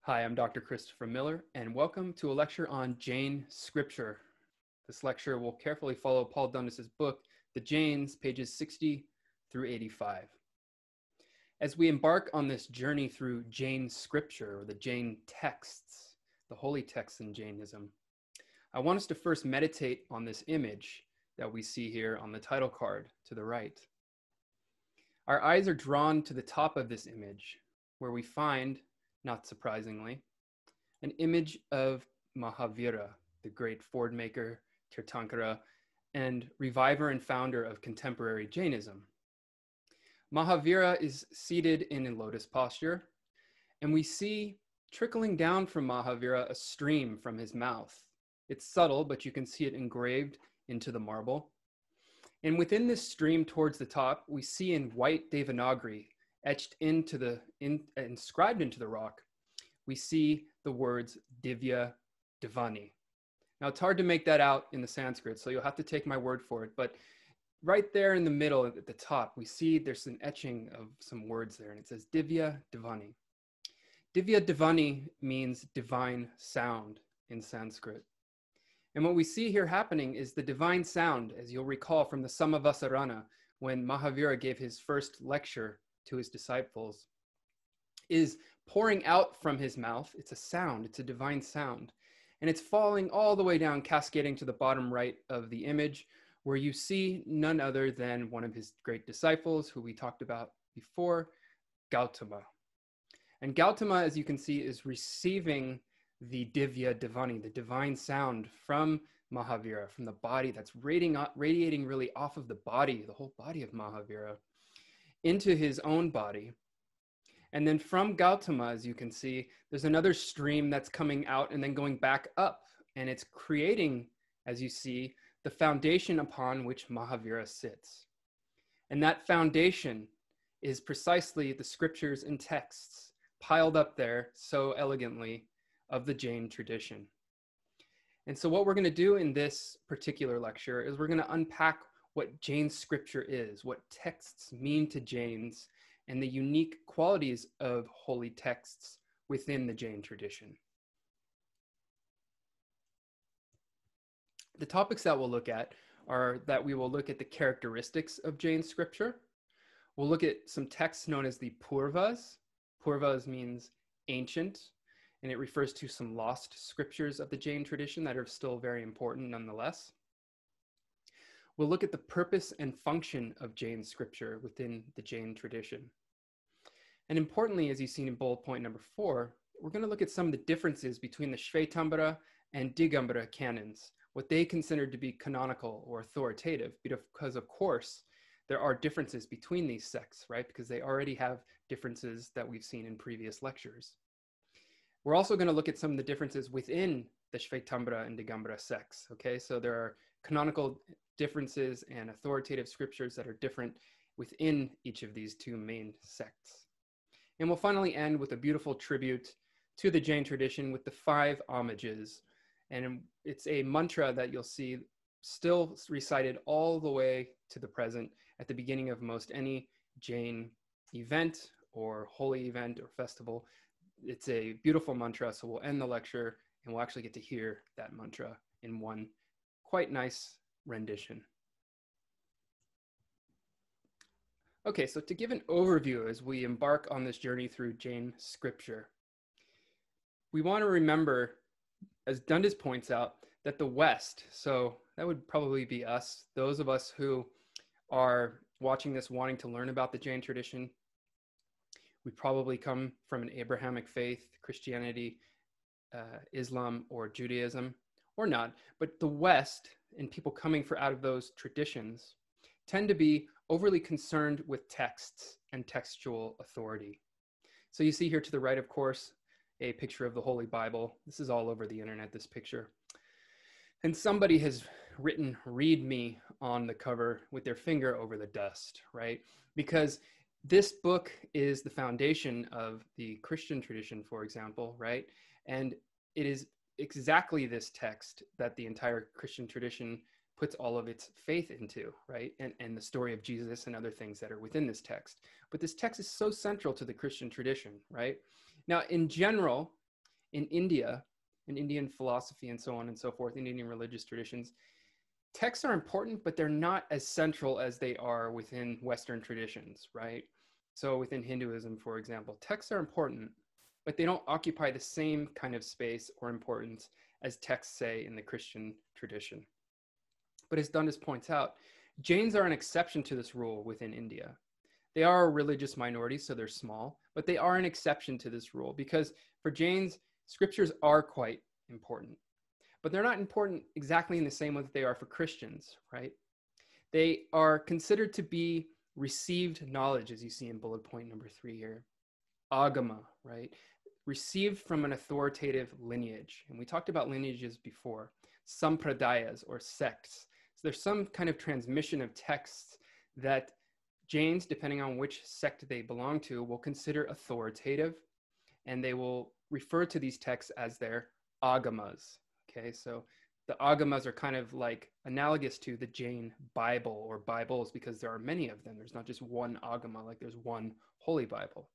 Hi, I'm Dr. Christopher Miller, and welcome to a lecture on Jain scripture. This lecture will carefully follow Paul Dundas' book, The Jains, pages 60 through 85. As we embark on this journey through Jain scripture, or the Jain texts, the holy texts in Jainism, I want us to first meditate on this image that we see here on the title card to the right. Our eyes are drawn to the top of this image, where we find, not surprisingly, an image of Mahavira, the great Ford maker, Tirthankara, and reviver and founder of contemporary Jainism. Mahavira is seated in a lotus posture, and we see trickling down from Mahavira a stream from his mouth. It's subtle, but you can see it engraved into the marble. And within this stream towards the top, we see in white Devanagari, etched into inscribed into the rock, we see the words Divya Divani. Now it's hard to make that out in the Sanskrit, so you'll have to take my word for it. But right there in the middle at the top, we see there's an etching of some words there, and it says Divya Divani. Divya Divani means divine sound in Sanskrit. And what we see here happening is the divine sound, as you'll recall from the Samavasarana, when Mahavira gave his first lecture to his disciples, is pouring out from his mouth. It's a sound, it's a divine sound. And it's falling all the way down, cascading to the bottom right of the image, where you see none other than one of his great disciples, who we talked about before, Gautama. And Gautama, as you can see, is receiving the Divya Divani, the divine sound from Mahavira, from the body that's radiating really off of the body, the whole body of Mahavira, into his own body. And then from Gautama, as you can see, there's another stream that's coming out and then going back up. And it's creating, as you see, the foundation upon which Mahavira sits. And that foundation is precisely the scriptures and texts piled up there so elegantly of the Jain tradition. And so what we're going to do in this particular lecture is we're going to unpack what Jain scripture is, what texts mean to Jains, and the unique qualities of holy texts within the Jain tradition. The topics that we'll look at are that we will look at the characteristics of Jain scripture. We'll look at some texts known as the purvas. Purvas means ancient, and it refers to some lost scriptures of the Jain tradition that are still very important nonetheless. We'll look at the purpose and function of Jain scripture within the Jain tradition. And importantly, as you've seen in bullet point number 4, we're going to look at some of the differences between the Shvetambara and Digambara canons, what they consider to be canonical or authoritative, because of course, there are differences between these sects, right? Because they already have differences that we've seen in previous lectures. We're also going to look at some of the differences within the Shvetambara and Digambara sects, okay? So there are canonical differences and authoritative scriptures that are different within each of these two main sects. And we'll finally end with a beautiful tribute to the Jain tradition with the 5 homages. And it's a mantra that you'll see still recited all the way to the present at the beginning of most any Jain event or holy event or festival. It's a beautiful mantra, so we'll end the lecture and we'll actually get to hear that mantra in one quite nice rendition. Okay, so to give an overview as we embark on this journey through Jain scripture, we want to remember, as Dundas points out, that the West, so that would probably be us, those of us who are watching this wanting to learn about the Jain tradition, we probably come from an Abrahamic faith, Christianity, Islam, or Judaism, or not. But the West, and people coming out of those traditions, tend to be overly concerned with texts and textual authority. So you see here to the right, of course, a picture of the Holy Bible. This is all over the internet, this picture. And somebody has written, "Read me," on the cover with their finger over the dust, right? Because this book is the foundation of the Christian tradition, for example, right? And it is exactly this text that the entire Christian tradition puts all of its faith into, right? And the story of Jesus and other things that are within this text. But this text is so central to the Christian tradition, right? Now, in general, in India, in Indian philosophy and so on and so forth, in Indian religious traditions, texts are important, but they're not as central as they are within Western traditions, right? So within Hinduism, for example, texts are important, but they don't occupy the same kind of space or importance as texts, say, in the Christian tradition. But as Dundas points out, Jains are an exception to this rule within India. They are a religious minority, so they're small, but they are an exception to this rule because for Jains, scriptures are quite important. But they're not important exactly in the same way that they are for Christians, right? They are considered to be received knowledge, as you see in bullet point number 3 here. Agama, right? Received from an authoritative lineage. And we talked about lineages before. Sampradayas, or sects. So there's some kind of transmission of texts that Jains, depending on which sect they belong to, will consider authoritative, and they will refer to these texts as their agamas. Okay, so the agamas are kind of like analogous to the Jain Bible or Bibles because there are many of them. There's not just one agama, like there's one Holy Bible.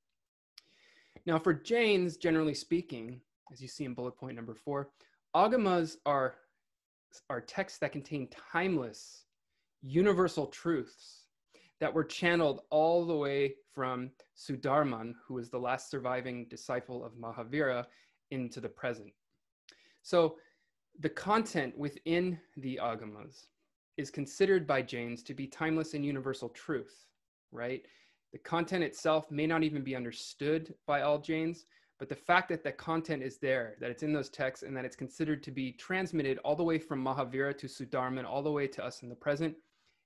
Now for Jains, generally speaking, as you see in bullet point number 4, agamas are texts that contain timeless, universal truths that were channeled all the way from Sudharman, who was the last surviving disciple of Mahavira, into the present. So the content within the agamas is considered by Jains to be timeless and universal truth, right? The content itself may not even be understood by all Jains, but the fact that the content is there, that it's in those texts, and that it's considered to be transmitted all the way from Mahavira to Sudharman, all the way to us in the present,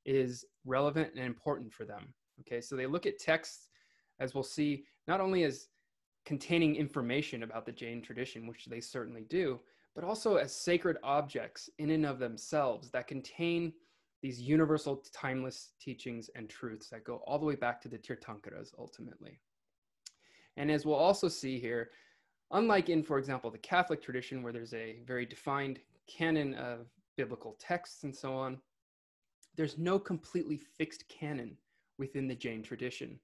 is relevant and important for them. Okay, so they look at texts, as we'll see, not only as containing information about the Jain tradition, which they certainly do, but also as sacred objects in and of themselves that contain these universal timeless teachings and truths that go all the way back to the Tirthankaras ultimately. And as we'll also see here, unlike in, for example, the Catholic tradition, where there's a very defined canon of biblical texts and so on, there's no completely fixed canon within the Jain tradition.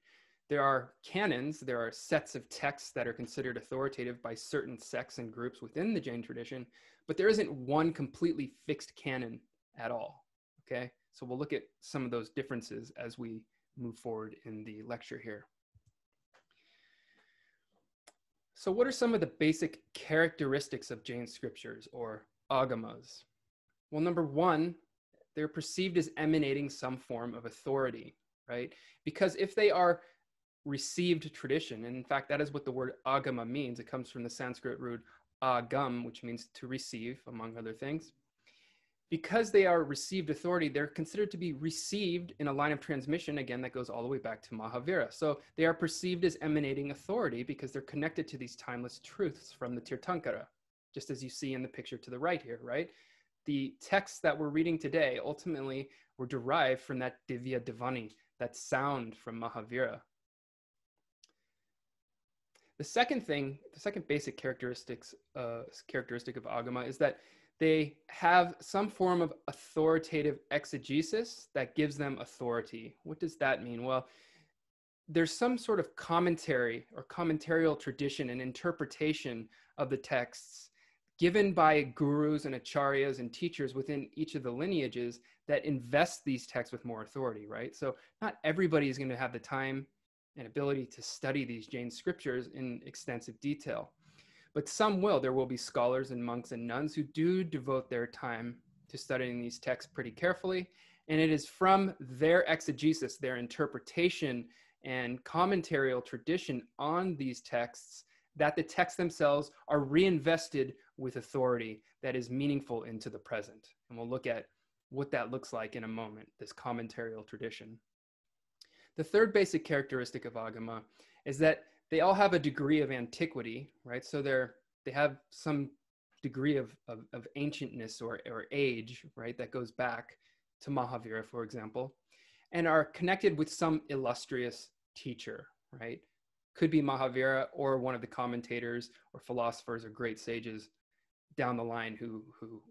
There are canons, there are sets of texts that are considered authoritative by certain sects and groups within the Jain tradition, but there isn't one completely fixed canon at all, okay? So we'll look at some of those differences as we move forward in the lecture here. So what are some of the basic characteristics of Jain scriptures, or agamas? Well, number one, they're perceived as emanating some form of authority, right? Because if they are received tradition, and in fact, that is what the word agama means. It comes from the Sanskrit root agam, which means to receive, among other things. Because they are received authority, they're considered to be received in a line of transmission, again, that goes all the way back to Mahavira. So they are perceived as emanating authority because they're connected to these timeless truths from the Tirthankara, just as you see in the picture to the right here, right? The texts that we're reading today ultimately were derived from that Divya Divani, that sound from Mahavira. The second basic characteristic of agama is that they have some form of authoritative exegesis that gives them authority. What does that mean? Well, there's some sort of commentary or commentarial tradition and interpretation of the texts given by gurus and acharyas and teachers within each of the lineages that invest these texts with more authority, right? So not everybody is going to have the time and ability to study these Jain scriptures in extensive detail. But some will. There will be scholars and monks and nuns who do devote their time to studying these texts pretty carefully. And it is from their exegesis, their interpretation and commentarial tradition on these texts that the texts themselves are reinvested with authority that is meaningful into the present. And we'll look at what that looks like in a moment, this commentarial tradition. The third basic characteristic of agama is that they all have a degree of antiquity, right? So they have some degree of ancientness or age, right? That goes back to Mahavira, for example, and are connected with some illustrious teacher, right? Could be Mahavira or one of the commentators or philosophers or great sages down the line who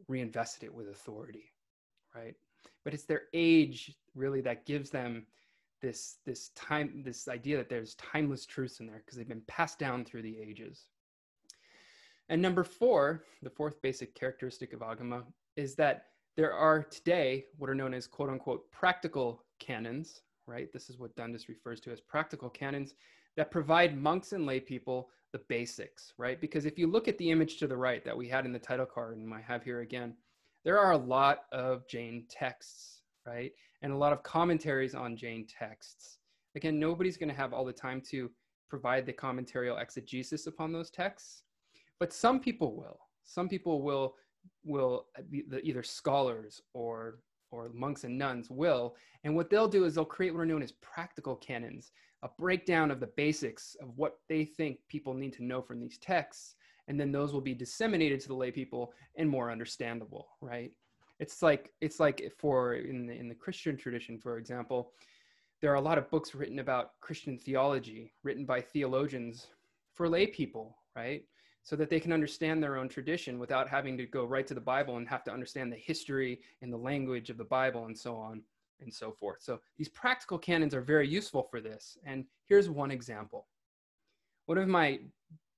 reinvested it with authority, right? But it's their age really that gives them this idea that there's timeless truths in there because they've been passed down through the ages. And number four, the fourth basic characteristic of Agama, is that there are today what are known as quote unquote practical canons, right? This is what Dundas refers to as practical canons that provide monks and lay people the basics, right? Because if you look at the image to the right that we had in the title card and I have here again, there are a lot of Jain texts, right? And a lot of commentaries on Jain texts. Again, nobody's going to have all the time to provide the commentarial exegesis upon those texts, but some people will. Some people will be either scholars or monks and nuns will, and what they'll do is they'll create what are known as practical canons, a breakdown of the basics of what they think people need to know from these texts, and then those will be disseminated to the lay people and more understandable, right? It's like for in the Christian tradition, for example, there are a lot of books written about Christian theology, written by theologians for lay people, right? So that they can understand their own tradition without having to go right to the Bible and have to understand the history and the language of the Bible and so on and so forth. So these practical canons are very useful for this. And here's one example. One of my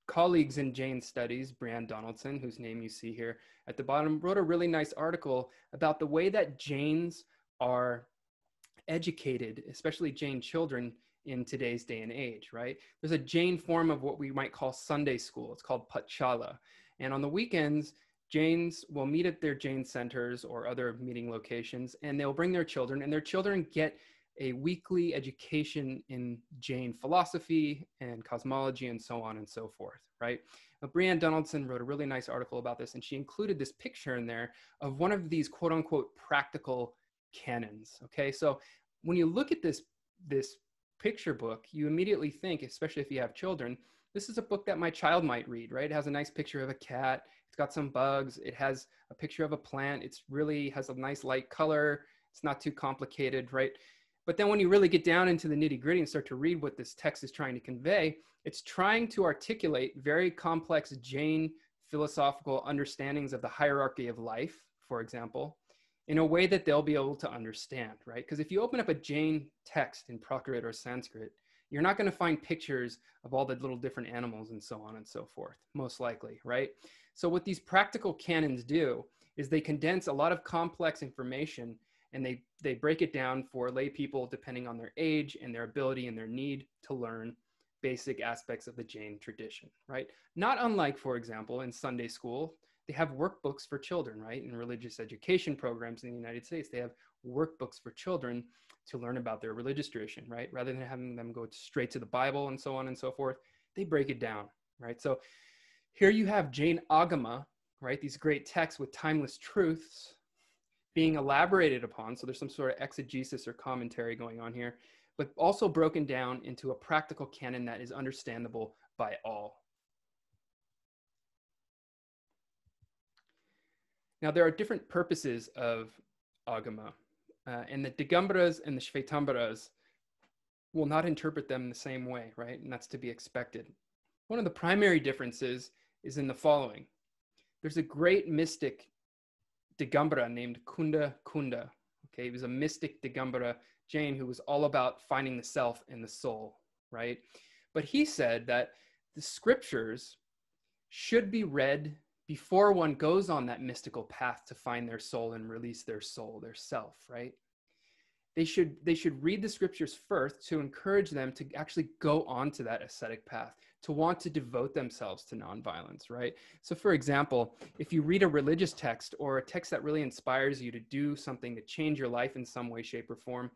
colleagues in Jain studies, Brian Donaldson, whose name you see here at the bottom, wrote a really nice article about the way that Jains are educated, especially Jain children, in today's day and age, right? There's a Jain form of what we might call Sunday school. It's called Patshala. And on the weekends, Jains will meet at their Jain centers or other meeting locations, and they'll bring their children, and their children get a weekly education in Jain philosophy and cosmology and so on and so forth, right? Brianne Donaldson wrote a really nice article about this, and she included this picture in there of one of these quote unquote practical canons, okay? So when you look at this picture book, you immediately think, especially if you have children, this is a book that my child might read, right? It has a nice picture of a cat. It's got some bugs. It has a picture of a plant. It's really has a nice light color. It's not too complicated, right? But then when you really get down into the nitty gritty and start to read what this text is trying to convey, it's trying to articulate very complex Jain philosophical understandings of the hierarchy of life, for example, in a way that they'll be able to understand, right? Because if you open up a Jain text in Prakrit or Sanskrit, you're not going to find pictures of all the little different animals and so on and so forth, most likely, right? So what these practical canons do is they condense a lot of complex information, and they break it down for lay people depending on their age and their ability and their need to learn basic aspects of the Jain tradition, right? Not unlike, for example, in Sunday school, they have workbooks for children, right? In religious education programs in the United States, they have workbooks for children to learn about their religious tradition, right? Rather than having them go straight to the Bible and so on and so forth, they break it down, right? So here you have Jain Agama, right? These great texts with timeless truths being elaborated upon. So there's some sort of exegesis or commentary going on here, but also broken down into a practical canon that is understandable by all. Now, there are different purposes of Agama, and the Digambaras and the Shvetambaras will not interpret them the same way, right? And that's to be expected. One of the primary differences is in the following. There's a great mystic Digambara named Kunda Kunda. Okay, he was a mystic Digambara Jain who was all about finding the self and the soul, right? But he said that the scriptures should be read before one goes on that mystical path to find their soul and release their soul, their self, right? They should read the scriptures first to encourage them to actually go on to that ascetic path, to want to devote themselves to nonviolence, right? So for example, if you read a religious text or a text that really inspires you to do something to change your life in some way, shape, or form,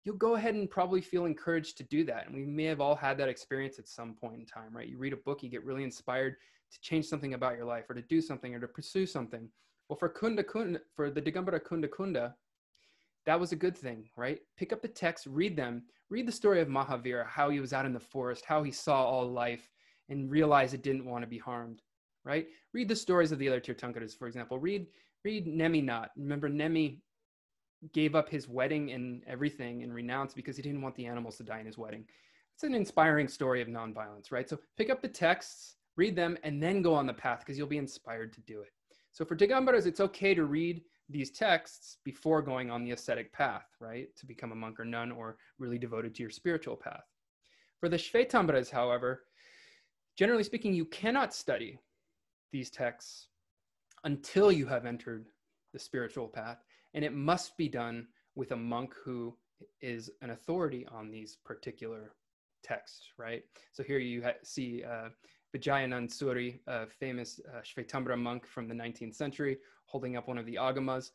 you'll go ahead and probably feel encouraged to do that. And we may have all had that experience at some point in time, right? You read a book, you get really inspired to change something about your life or to do something or to pursue something. Well, for the Digambara Kunda Kunda, that was a good thing, right? Pick up the text, read them, read the story of Mahavira, how he was out in the forest, how he saw all life and realized it didn't want to be harmed, right? Read the stories of the other Tirthankaras, for example. Read Neminat. Remember, Nemi gave up his wedding and everything and renounced because he didn't want the animals to die in his wedding. It's an inspiring story of nonviolence, right? So pick up the texts, read them, and then go on the path because you'll be inspired to do it. So for Digambaras, it's okay to read these texts before going on the ascetic path, right? To become a monk or nun or really devoted to your spiritual path. For the Shvetambaras, however, generally speaking, you cannot study these texts until you have entered the spiritual path. And it must be done with a monk who is an authority on these particular texts, right? So here you see Vijayanand Suri, a famous Shvetambara monk from the 19th century, holding up one of the agamas.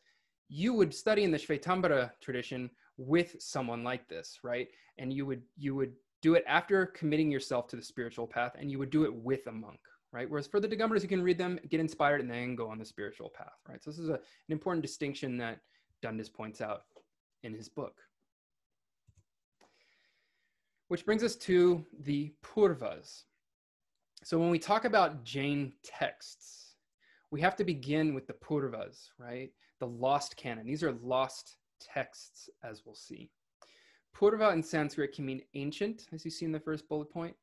You would study in the Shvetambara tradition with someone like this, right? And you would do it after committing yourself to the spiritual path, and you would do it with a monk, right? Whereas for the Digambaras, you can read them, get inspired, and then go on the spiritual path, right? So this is an important distinction that Dundas points out in his book. Which brings us to the Purvas. So when we talk about Jain texts, we have to begin with the Purvas, right? The lost canon. These are lost texts, as we'll see. Purva in Sanskrit can mean ancient, as you see in the first bullet point,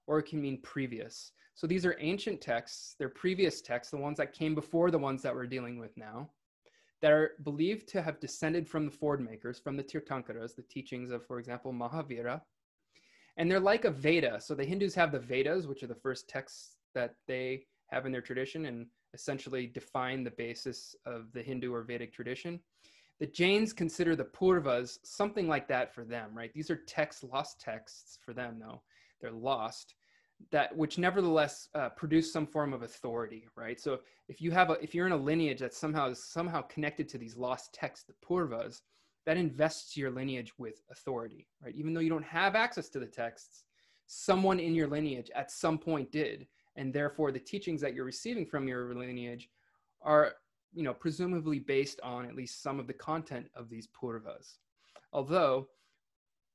or it can mean previous. So these are ancient texts. They're previous texts, the ones that came before the ones that we're dealing with now, that are believed to have descended from the Ford makers, from the Tirthankaras, the teachings of, for example, Mahavira. And they're like a Veda. So the Hindus have the Vedas, which are the first texts that they have in their tradition and essentially define the basis of the Hindu or Vedic tradition. The Jains consider the Purvas something like that for them, right? These are texts, lost texts for them, though. They're lost, that which nevertheless produce some form of authority, right? So if you're in a lineage that's somehow connected to these lost texts, the Purvas, that invests your lineage with authority, right? Even though you don't have access to the texts, someone in your lineage at some point did, and therefore the teachings that you're receiving from your lineage are, presumably based on at least some of the content of these Purvas. Although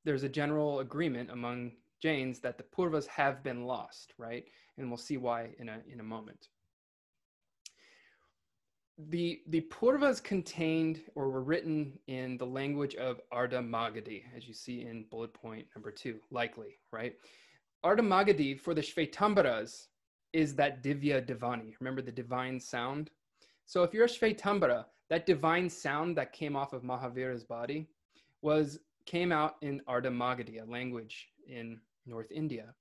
there's a general agreement among Jains that the Purvas have been lost, right? And we'll see why in a moment. The Purvas contained or were written in the language of Ardha Magadhi, as you see in bullet point number 2, likely, right? Ardha Magadhi for the Shvetambaras is that Divya Divani. Remember the divine sound? So if you're a Shvetambara, that divine sound that came off of Mahavira's body came out in Ardha Magadhi, a language in North India.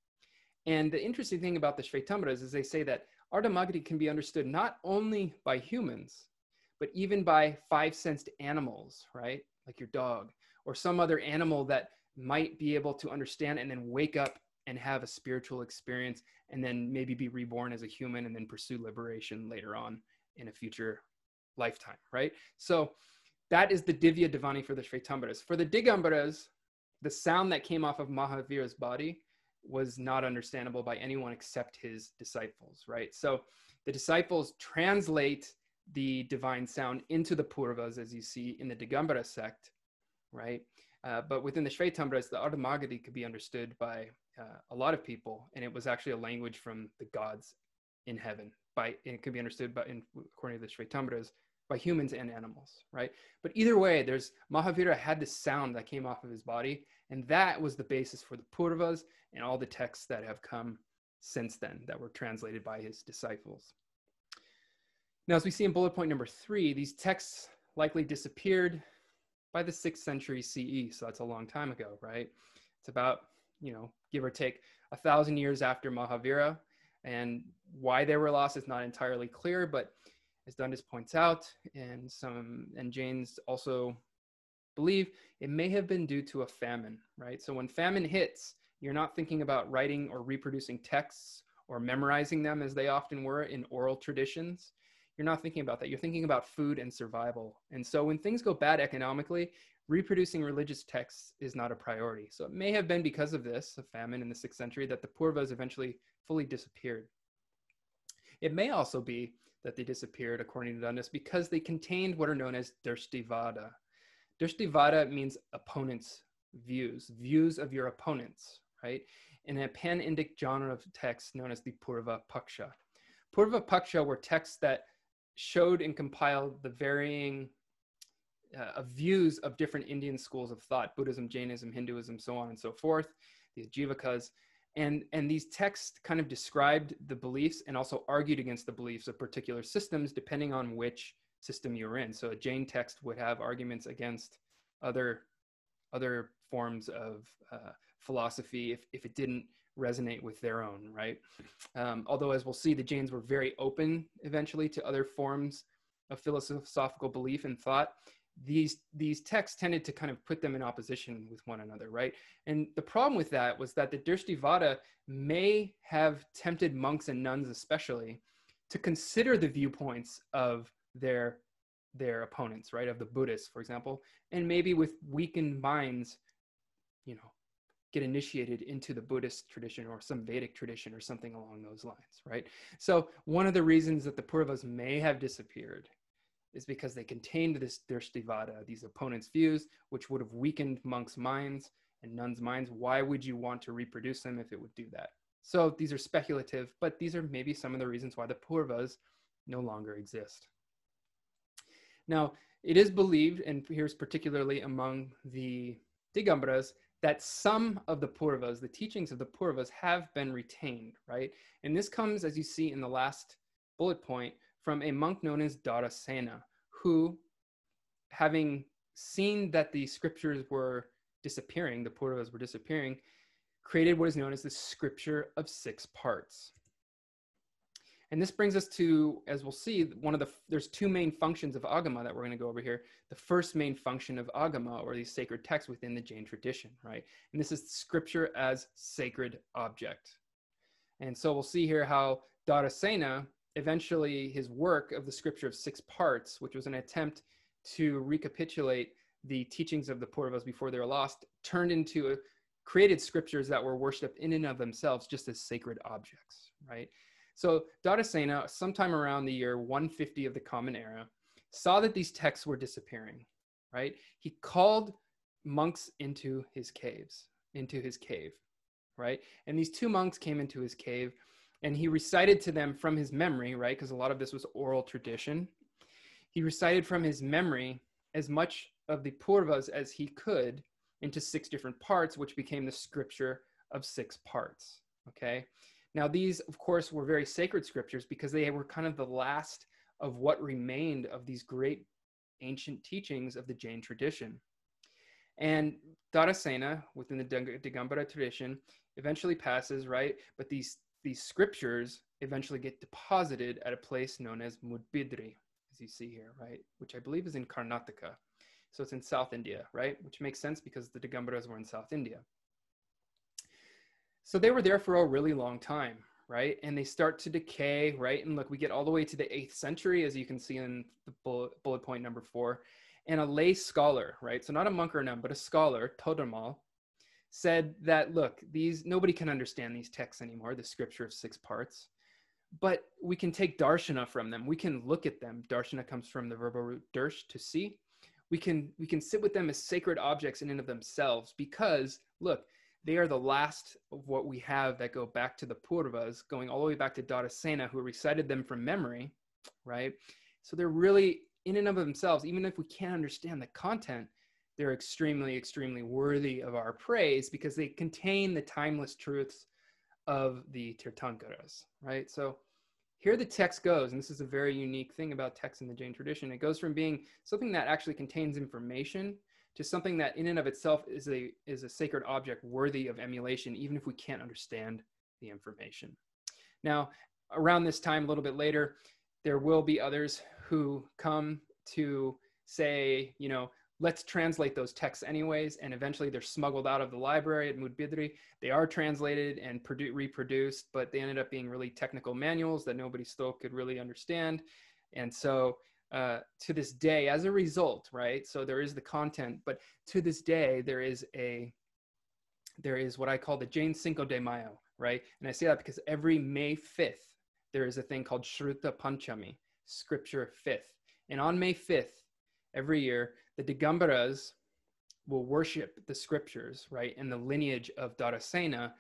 And the interesting thing about the Shvetambaras is they say that Ardha Magadhi can be understood not only by humans, but even by five-sensed animals, right? Like your dog or some other animal that might be able to understand and then wake up and have a spiritual experience and then maybe be reborn as a human and then pursue liberation later on in a future lifetime, right? So that is the Divya Divani for the Shvetambaras. For the Digambaras, the sound that came off of Mahavira's body was not understandable by anyone except his disciples, right? So the disciples translate the divine sound into the Purvas, as you see in the Digambara sect, right? But within the Shvetambaras, the Ardha Magadhi could be understood by a lot of people, and it was actually a language from the gods in heaven. It could be understood according to the Shvetambaras, by humans and animals, right? But either way, Mahavira had this sound that came off of his body, and that was the basis for the Purvas and all the texts that have come since then that were translated by his disciples. Now, as we see in bullet point number 3, these texts likely disappeared by the 6th century CE, so that's a long time ago, right? It's about, give or take 1,000 years after Mahavira, and why they were lost is not entirely clear, but as Dundas points out, and Jains also believe, it may have been due to a famine, right? So when famine hits, you're not thinking about writing or reproducing texts or memorizing them as they often were in oral traditions. You're not thinking about that. You're thinking about food and survival. And so when things go bad economically, reproducing religious texts is not a priority. So it may have been because of this, a famine in the 6th century, that the Purvas eventually fully disappeared. It may also be that they disappeared, according to Dundas, because they contained what are known as Drishtivada. Drishtivada means opponents' views of your opponents, right? In a pan-Indic genre of text known as the Purva Paksha. Purva Paksha were texts that showed and compiled the varying views of different Indian schools of thought, Buddhism, Jainism, Hinduism, so on and so forth, the Jivakas. And these texts kind of described the beliefs and also argued against the beliefs of particular systems, depending on which system you're in. So a Jain text would have arguments against other forms of philosophy if it didn't resonate with their own, right? Although, as we'll see, the Jains were very open eventually to other forms of philosophical belief and thought. These texts tended to kind of put them in opposition with one another, right? And the problem with that was that the Dristivada may have tempted monks and nuns especially to consider the viewpoints of their opponents, right? Of the Buddhists, for example, and maybe with weakened minds, get initiated into the Buddhist tradition or some Vedic tradition or something along those lines, right? So one of the reasons that the Pauravas may have disappeared is because they contained this Dristivada, these opponents' views, which would have weakened monks' minds and nuns' minds. Why would you want to reproduce them if it would do that? So these are speculative, but these are maybe some of the reasons why the Pauravas no longer exist. Now, it is believed, and here's particularly among the Digambaras, that some of the Pauravas, the teachings of the Pauravas, have been retained, right? And this comes, as you see in the last bullet point, from a monk known as Dharasena, who, having seen that the scriptures were disappearing, the Pauravas were disappearing, created what is known as the Scripture of 6 parts. And this brings us to, as we'll see, there's 2 main functions of Agama that we're going to go over here. The first main function of Agama, or these sacred texts within the Jain tradition, right? And this is scripture as sacred object. And so we'll see here how Dharasena, eventually his work of the Scripture of 6 parts, which was an attempt to recapitulate the teachings of the Pauravas before they were lost, created scriptures that were worshipped in and of themselves just as sacred objects, right? So Dharasena, sometime around the year 150 of the Common Era, saw that these texts were disappearing, right? He called monks into his cave, right? And these 2 monks came into his cave, and he recited to them from his memory, right? Because a lot of this was oral tradition. He recited from his memory as much of the Pauravas as he could into 6 different parts, which became the Scripture of 6 parts, okay? Now, these, of course, were very sacred scriptures because they were kind of the last of what remained of these great ancient teachings of the Jain tradition. And Dharasena, within the Digambara tradition, eventually passes, right? But these scriptures eventually get deposited at a place known as Mudbidri, as you see here, right? Which I believe is in Karnataka. So it's in South India, right? Which makes sense because the Digambaras were in South India. So they were there for a really long time, right? And they start to decay, right? And look, we get all the way to the 8th century, as you can see in the bullet point number 4. And a lay scholar, right? So not a monk or a nun, but a scholar, Todarmal, said that, look, nobody can understand these texts anymore, the Scripture of 6 parts, but we can take darshana from them. We can look at them. Darshana comes from the verbal root dersh, to see. We can sit with them as sacred objects in and of themselves because, look, they are the last of what we have that go back to the Pauravas, going all the way back to Dharasena, who recited them from memory, right? So they're really, in and of themselves, even if we can't understand the content, they're extremely, extremely worthy of our praise because they contain the timeless truths of the Tirthankaras, right? So here the text goes, and this is a very unique thing about text in the Jain tradition. It goes from being something that actually contains information to something that in and of itself is a sacred object worthy of emulation, even if we can't understand the information. Now, around this time, a little bit later, there will be others who come to say, let's translate those texts anyways, and eventually they're smuggled out of the library at Mudbidri. They are translated and reproduced, but they ended up being really technical manuals that nobody still could really understand. And so to this day, as a result, right? So there is the content, but to this day, there is what I call the Jain Cinco de Mayo, right? And I say that because every May 5th, there is a thing called Shruta Panchami, Scripture 5th. And on May 5th, every year, the Digambaras will worship the scriptures, right? And the lineage of Dharasena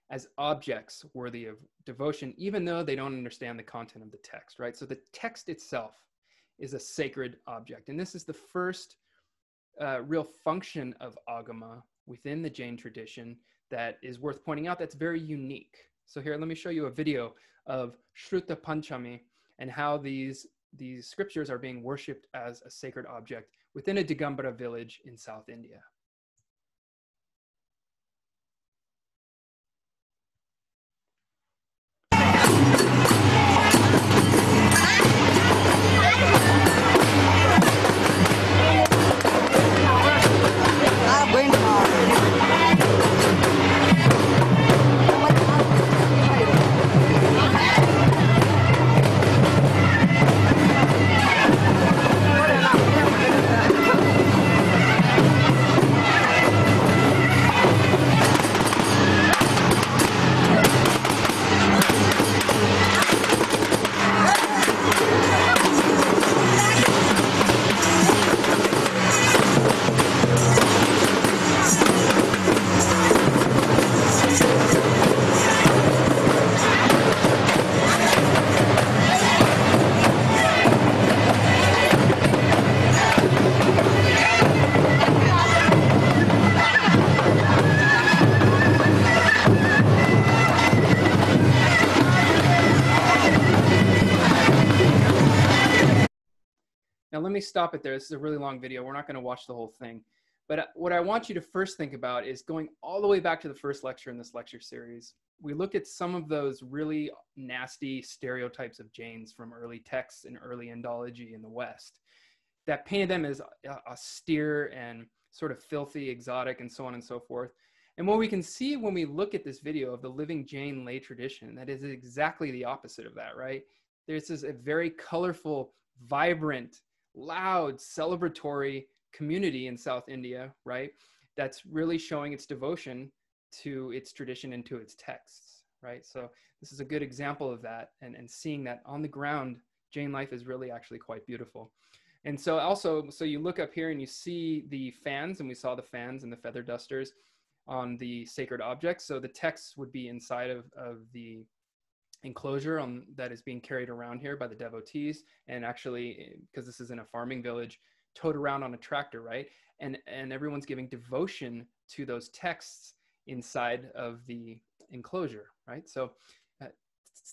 as objects worthy of devotion, even though they don't understand the content of the text, right? So the text itself is a sacred object. And this is the first real function of Agama within the Jain tradition that is worth pointing out that's very unique. So here, let me show you a video of Shruta Panchami and how these scriptures are being worshipped as a sacred object within a Digambara village in South India. Now, let me stop it there. This is a really long video. We're not going to watch the whole thing. But what I want you to first think about is going all the way back to the first lecture in this lecture series. We looked at some of those really nasty stereotypes of Jains from early texts and early Indology in the West that painted them as austere and sort of filthy, exotic, and so on and so forth. And what we can see when we look at this video of the living Jain lay tradition, that is exactly the opposite of that, right? This is a very colorful, vibrant, loud, celebratory community in South India, right? That's really showing its devotion to its tradition and to its texts, right? So this is a good example of that, and seeing that on the ground, Jain life is really actually quite beautiful. And so also, so you look up here and you see the fans, and we saw the fans and the feather dusters on the sacred objects. So the texts would be inside of the enclosure that is being carried around here by the devotees, and actually, because this is in a farming village, towed around on a tractor, right? And everyone's giving devotion to those texts inside of the enclosure, right? So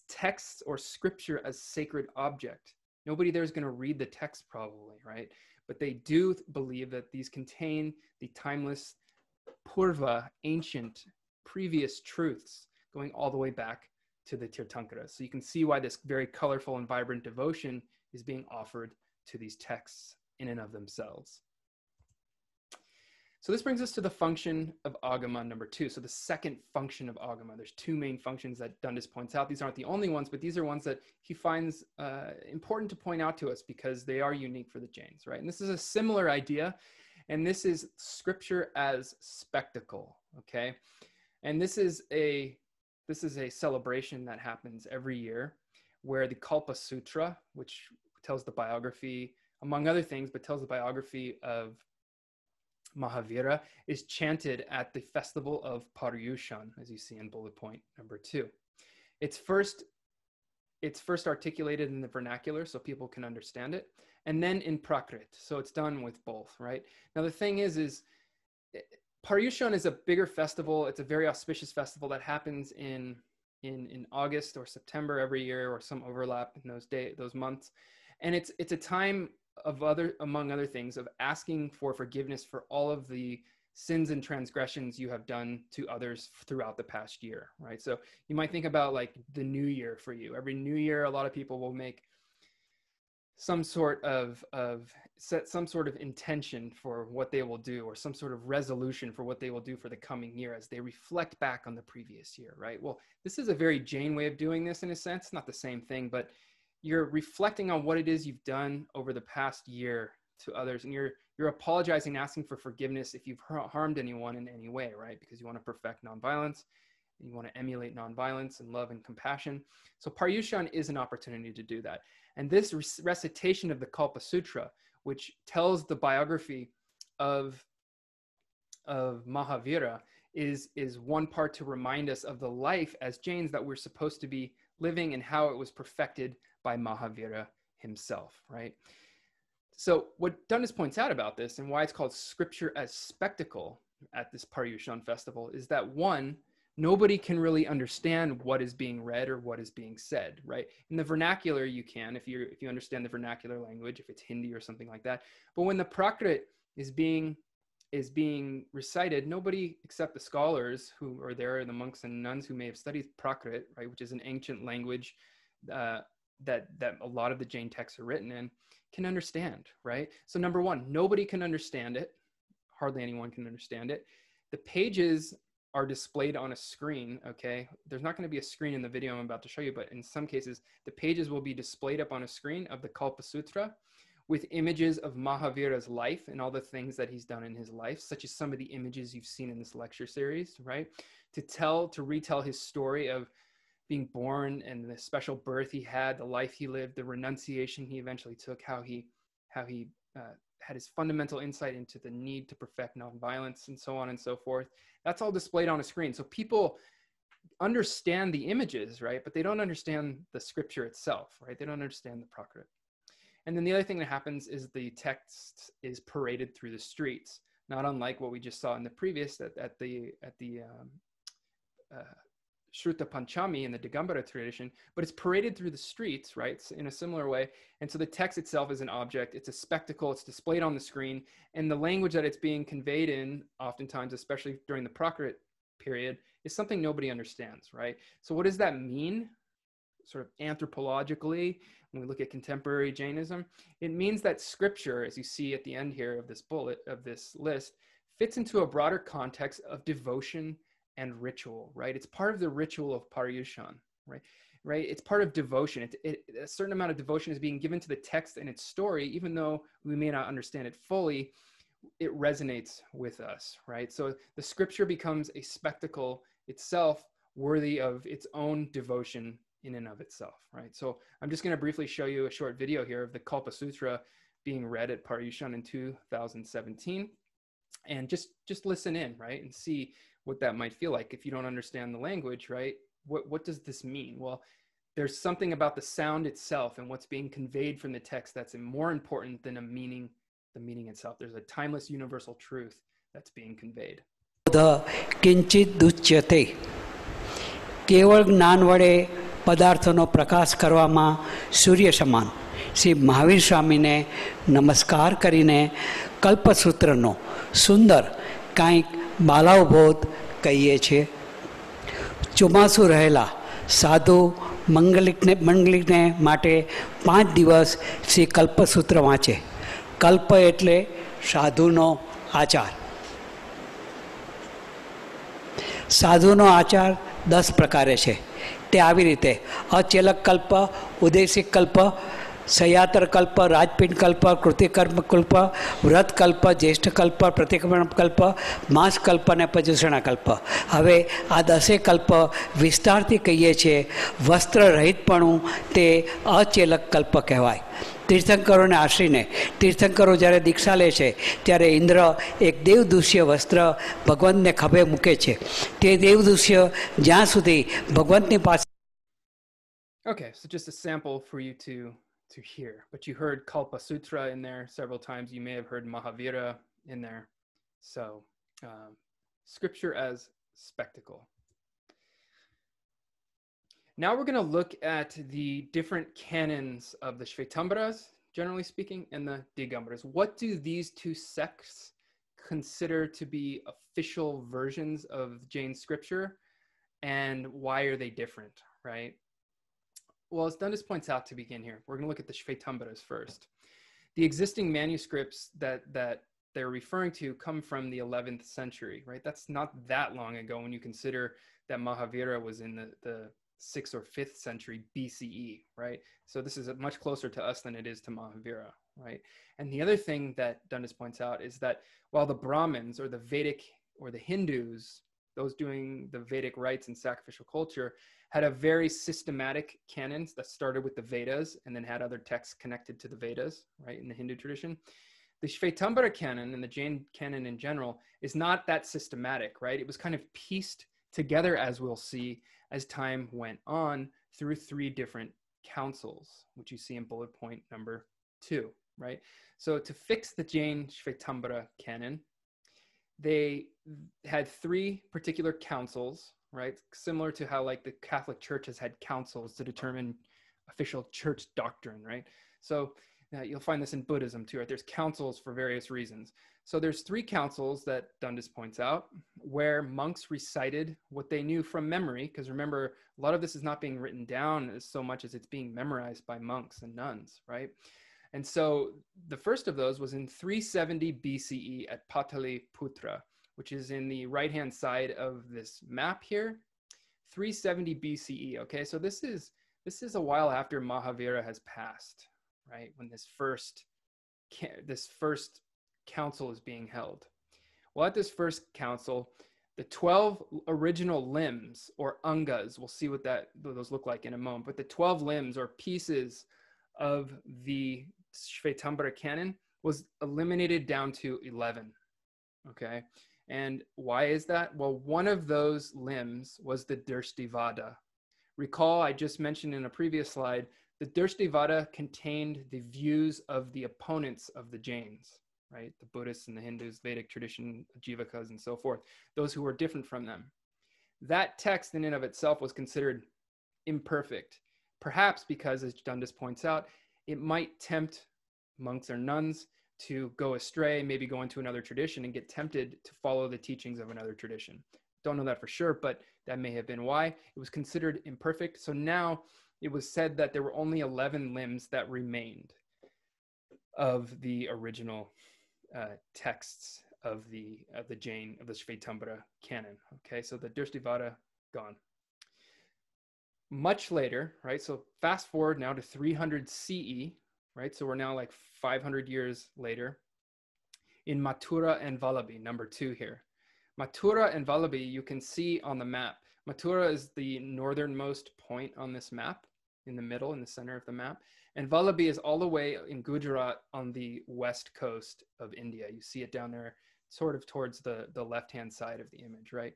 texts or scripture as sacred object. Nobody there is going to read the text probably, right? But they do believe that these contain the timeless, purva, ancient, previous truths going all the way back to the Tirthankara. So you can see why this very colorful and vibrant devotion is being offered to these texts in and of themselves. So this brings us to the function of agama number 2. So the second function of agama. There's two main functions that Dundas points out. These aren't the only ones, but these are ones that he finds important to point out to us because they are unique for the Jains, right? And this is a similar idea, and this is scripture as spectacle, okay? And this is a celebration that happens every year where the Kalpa Sutra, which tells the biography, among other things, but tells the biography of Mahavira, is chanted at the festival of Paryushan, as you see in bullet point number 2. It's first articulated in the vernacular so people can understand it, and then in Prakrit, so it's done with both, right? Now the thing is Paryushan is a bigger festival. It's a very auspicious festival that happens in August or September every year, or some overlap in those months, and it's a time of among other things, of asking for forgiveness for all of the sins and transgressions you have done to others throughout the past year, right? So you might think about like the new year for you. Every new year, a lot of people will make some sort of set some sort of intention for what they will do, or some sort of resolution for what they will do for the coming year as they reflect back on the previous year, right? Well, this is a very Jain way of doing this in a sense, not the same thing, but you're reflecting on what it is you've done over the past year to others, and you're apologizing, asking for forgiveness if you've harmed anyone in any way, right? Because you want to perfect nonviolence, and you want to emulate nonviolence and love and compassion. So Paryushan is an opportunity to do that. And this recitation of the Kalpa Sutra, which tells the biography of Mahavira, is one part to remind us of the life as Jains that we're supposed to be living, and how it was perfected by Mahavira himself, right? So what Dundas points out about this, and why it's called scripture as spectacle at this Paryushan festival, is that one, nobody can really understand what is being read or what is being said, right? In the vernacular, you can, if you understand the vernacular language, if it's Hindi or something like that. But when the Prakrit is being recited, nobody except the scholars who are there, the monks and nuns who may have studied Prakrit, right, which is an ancient language that a lot of the Jain texts are written in, can understand, right? So number one, nobody can understand it. Hardly anyone can understand it. The pages are displayed on a screen, okay? There's not going to be a screen in the video I'm about to show you, but in some cases, the pages will be displayed up on a screen of the Kalpa Sutra with images of Mahavira's life and all the things that he's done in his life, such as some of the images you've seen in this lecture series, right? To retell his story of being born and the special birth he had, the life he lived, the renunciation he eventually took, how he had his fundamental insight into the need to perfect nonviolence, and so on and so forth. That's all displayed on a screen. So people understand the images, right? But they don't understand the scripture itself, right? They don't understand the Prakrit. And then the other thing that happens is the text is paraded through the streets, not unlike what we just saw in the previous at the Shruta Panchami in the Digambara tradition, but it's paraded through the streets, right, in a similar way. And so the text itself is an object, it's a spectacle, it's displayed on the screen, and the language that it's being conveyed in, oftentimes, especially during the Prakrit period, is something nobody understands, right? So what does that mean, sort of anthropologically, when we look at contemporary Jainism? It means that scripture, as you see at the end here of this bullet, of this list, fits into a broader context of devotion and ritual, right? It's part of the ritual of Paryushan, right? It's part of devotion. A certain amount of devotion is being given to the text and its story, even though we may not understand it fully, it resonates with us, right? So the scripture becomes a spectacle itself, worthy of its own devotion in and of itself, right? So I'm just going to briefly show you a short video here of the Kalpa Sutra being read at Paryushan in 2017, and just listen in, right, and see what that might feel like if you don't understand the language, right? What does this mean? Well, there's something about the sound itself and what's being conveyed from the text that's more important than the meaning itself. There's a timeless universal truth that's being conveyed. કિંચિત દુચ્યતે કેવળ જ્ઞાન વડે પદાર્થોનો પ્રકાશ કરવામાં સૂર્ય સમાન શ્રી મહાવીર સ્વામીને નમસ્કાર કરીને કલ્પસૂત્રનો સુંદર કાંઈક બાલાવબોધ કહીએ છીએ. ચોમાસું રહેલા સાધુ મંગલિકને માટે 5 દિવસ શ્રી કલ્પસૂત્ર વાંચે. કલ્પ એટલે સાધુનો આચાર. સાધુનો આચાર 10 પ્રકારે છે. તે આવી રીતે અચેલક કલ્પ, ઉદેશિક કલ્પ, સયાતર કલ્પ, રાજપીન કલ્પ, કૃતિકર્મ કલ્પ, વ્રત કલ્પ, જ્યેષ્ઠ કલ્પ, પ્રતિક્રમણ કલ્પ, માસ કલ્પ અને પર્યુષણ કલ્પ. હવે આ 10 કલ્પ વિસ્તારથી કહીએ છીએ. વસ્ત્ર રહિતપણું તે અચેલક કલ્પ કહેવાય. તીર્થંકરોને આશ્રીને તીર્થંકરો જ્યારે દીક્ષા લે છે ત્યારે ઇન્દ્ર એક દેવદૂષ્ય વસ્ત્ર ભગવંતને ખભે મૂકે છે. તે દેવદૂષ્ય જ્યાં સુધી ભગવંતની પાસે. Okay, so just a sample for you to hear. But you heard Kalpa Sutra in there several times. You may have heard Mahavira in there. So scripture as spectacle. Now we're going to look at the different canons of the Shvetambaras, generally speaking, and the Digambaras. What do these two sects consider to be official versions of Jain scripture, and why are they different, right? Well, as Dundas points out to begin here, we're going to look at the Shvetambaras first. The existing manuscripts that they're referring to come from the 11th century, right? That's not that long ago when you consider that Mahavira was in the 6th or 5th century BCE, right? So this is much closer to us than it is to Mahavira, right? And the other thing that Dundas points out is that while the Brahmins or the Vedic or the Hindus, those doing the Vedic rites and sacrificial culture, had a very systematic canons that started with the Vedas and then had other texts connected to the Vedas, right, in the Hindu tradition. The Shvetambara canon and the Jain canon in general is not that systematic, right? It was kind of pieced together, as we'll see, as time went on through 3 different councils, which you see in bullet point number 2, right? So to fix the Jain Shvetambara canon, they had 3 particular councils, right? Similar to how like the Catholic Church has had councils to determine official church doctrine, right? So you'll find this in Buddhism too, right? There's councils for various reasons. So there's 3 councils that Dundas points out where monks recited what they knew from memory, because remember, a lot of this is not being written down as so much as it's being memorized by monks and nuns, right? And so the first of those was in 370 BCE at Pataliputra, which is in the right-hand side of this map here, 370 BCE, okay? So this is a while after Mahavira has passed, right? When this first council is being held. Well, at this first council, the 12 original limbs or angas, we'll see what those look like in a moment, but the 12 limbs or pieces of the Shvetambara canon was eliminated down to 11, okay? And why is that? Well, one of those limbs was the Drishtivada. Recall, I just mentioned in a previous slide, the Drishtivada contained the views of the opponents of the Jains, right? The Buddhists and the Hindus, Vedic tradition, Jivakas, and so forth, those who were different from them. that text in and of itself was considered imperfect, perhaps because, as Dundas points out, it might tempt monks or nuns to go astray, maybe go into another tradition and get tempted to follow the teachings of another tradition. Don't know that for sure, but that may have been why. It was considered imperfect. So now it was said that there were only 11 limbs that remained of the original texts of the Jain, of the Shvetambara canon. Okay, so the Dristivada, gone. Much later, right? So fast forward now to 300 CE, right? So we're now like 500 years later, in Mathura and Vallabhi, number 2 here. Mathura and Vallabhi, you can see on the map. Mathura is the northernmost point on this map, in the middle, in the center of the map. And Vallabhi is all the way in Gujarat on the west coast of India. You see it down there, sort of towards the left-hand side of the image, right?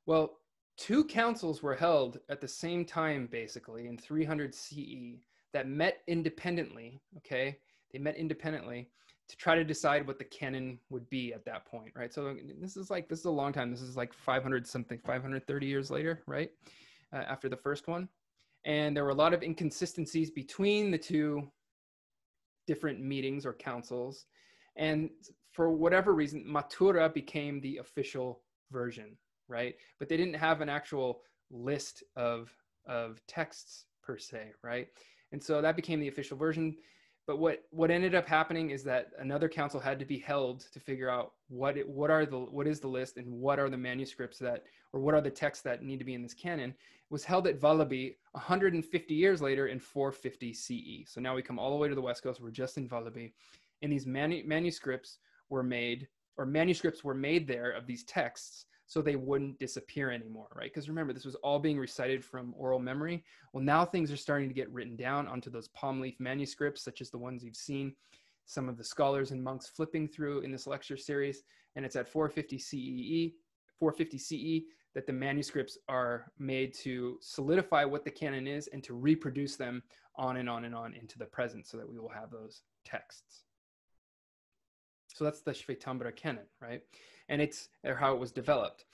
Well, 2 councils were held at the same time, basically, in 300 CE that met independently, okay? They met independently to try to decide what the canon would be at that point, right? So this is a long time. This is like 530 years later, right? After the first one. And there were a lot of inconsistencies between the 2 different meetings or councils. And for whatever reason, Mathura became the official version, right? But they didn't have an actual list of texts per se, right? And so that became the official version. But what ended up happening is that another council had to be held to figure out what is the list and what are the manuscripts or what are the texts that need to be in this canon. It was held at Vallabhi 150 years later in 450 CE. So now we come all the way to the West Coast. We're just in Vallabhi. And these manuscripts were made there of these texts so they wouldn't disappear anymore, right? Because remember, this was all being recited from oral memory. Well, now things are starting to get written down onto those palm leaf manuscripts, such as the ones you've seen some of the scholars and monks flipping through in this lecture series. And it's at 450 CE that the manuscripts are made to solidify what the canon is and to reproduce them on and on and on into the present so that we will have those texts. So that's the Shvetambara canon, right? And it's how it was developed.